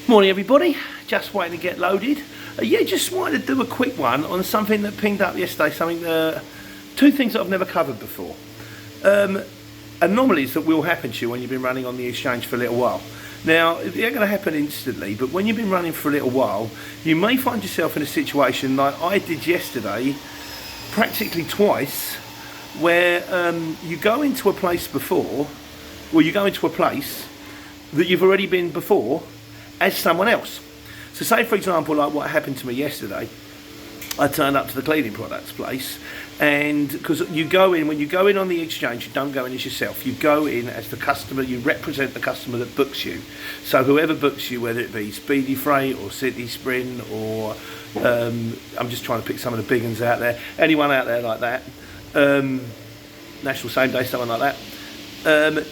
Morning everybody, just waiting to get loaded. Yeah, just wanted to do a quick one on something that pinged up yesterday, two things that I've never covered before. Anomalies that will happen to you when you've been running on the exchange for a little while. Now, it ain't going to happen instantly, but when you've been running for a little while, you may find yourself in a situation like I did yesterday, practically twice, where you go into a place before, or you go into a place that you've already been before, as someone else. So say for example like what happened to me yesterday, I turned up to the cleaning products place, and because when you go in on the exchange, you don't go in as yourself, you go in as the customer, you represent the customer that books you. So whoever books you, whether it be Speedy Freight or City Sprint or I'm just trying to pick some of the big ones out there, anyone out there like that, National Same Day, someone like that,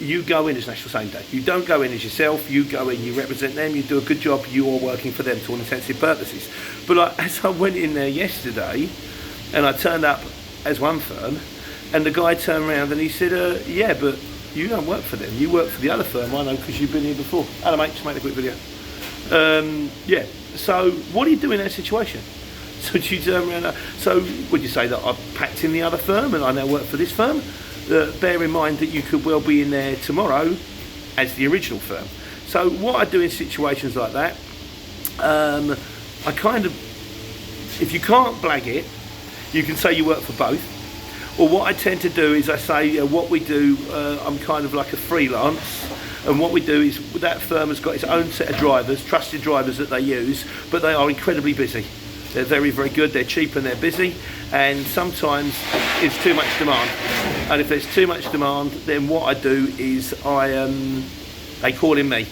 you go in as National Same Day. You don't go in as yourself, you go in, you represent them, you do a good job, you are working for them to all intents and purposes. But as I went in there yesterday, and I turned up as one firm, and the guy turned around and he said, yeah, but you don't work for them, you work for the other firm, I know, because you've been here before. Hello mate, just make a quick video. Yeah, so what do you do in that situation? So do you turn around, so would you say that I've packed in the other firm and I now work for this firm? Bear in mind that you could well be in there tomorrow as the original firm. So what I do in situations like that, I kind of, if you can't blag it, you can say you work for both. Or what I tend to do is I say what we do, I'm kind of like a freelance, and what we do is that firm has got its own set of drivers, trusted drivers that they use, but they are incredibly busy. They're very, very good, they're cheap and they're busy, and sometimes it's too much demand. And if there's too much demand, then what I do is they call in me.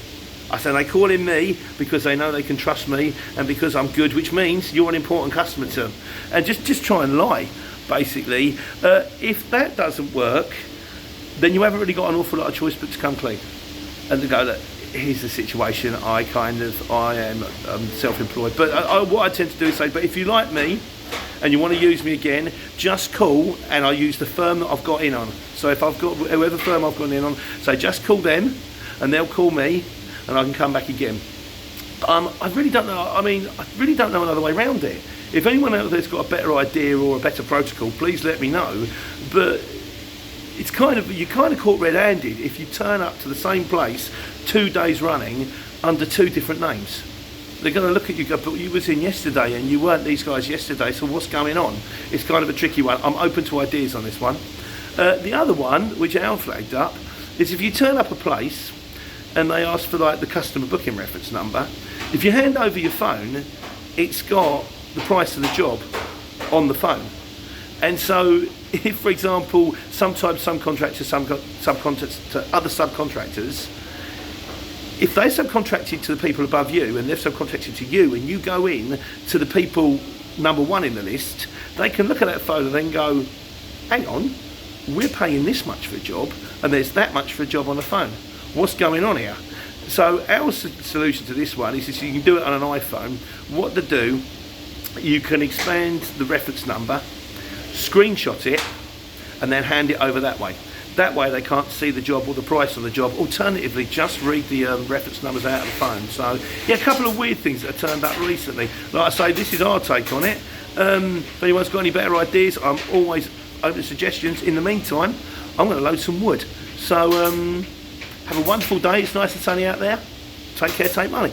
I say they call in me because they know they can trust me and because I'm good, which means you're an important customer to them. And just try and lie, basically. If that doesn't work, then you haven't really got an awful lot of choice but to come clean. And to go, look, here's the situation, I am self-employed. But what I tend to do is say, but if you like me and you want to use me again, just call and I use the firm that I've got in on. So if I've got whoever firm I've gone in on, so just call them and they'll call me and I can come back again. I really don't know, I really don't know another way around it. If anyone out there's got a better idea or a better protocol, please let me know. But it's you're kind of caught red-handed if you turn up to the same place 2 days running under two different names. They're going to look at you and go, but you was in yesterday and you weren't these guys yesterday, so what's going on? It's kind of a tricky one. I'm open to ideas on this one. The other one, which Al flagged up, is if you turn up a place and they ask for like the customer booking reference number, if you hand over your phone, it's got the price of the job on the phone. And so if, for example, sometimes some contractors subcontractors to other subcontractors, if they subcontracted to the people above you and they've subcontracted to you and you go in to the people number one in the list, they can look at that phone and then go, hang on, we're paying this much for a job and there's that much for a job on the phone. What's going on here? So our solution to this one is you can do it on an iPhone. What to do, you can expand the reference number, screenshot it and then hand it over that way. That way they can't see the job or the price on the job. Alternatively, just read the reference numbers out of the phone. So yeah, a couple of weird things that have turned up recently. Like I say, this is our take on it. If anyone's got any better ideas, I'm always open to suggestions. In the meantime, I'm going to load some wood. So have a wonderful day. It's nice and sunny out there. Take care, take money.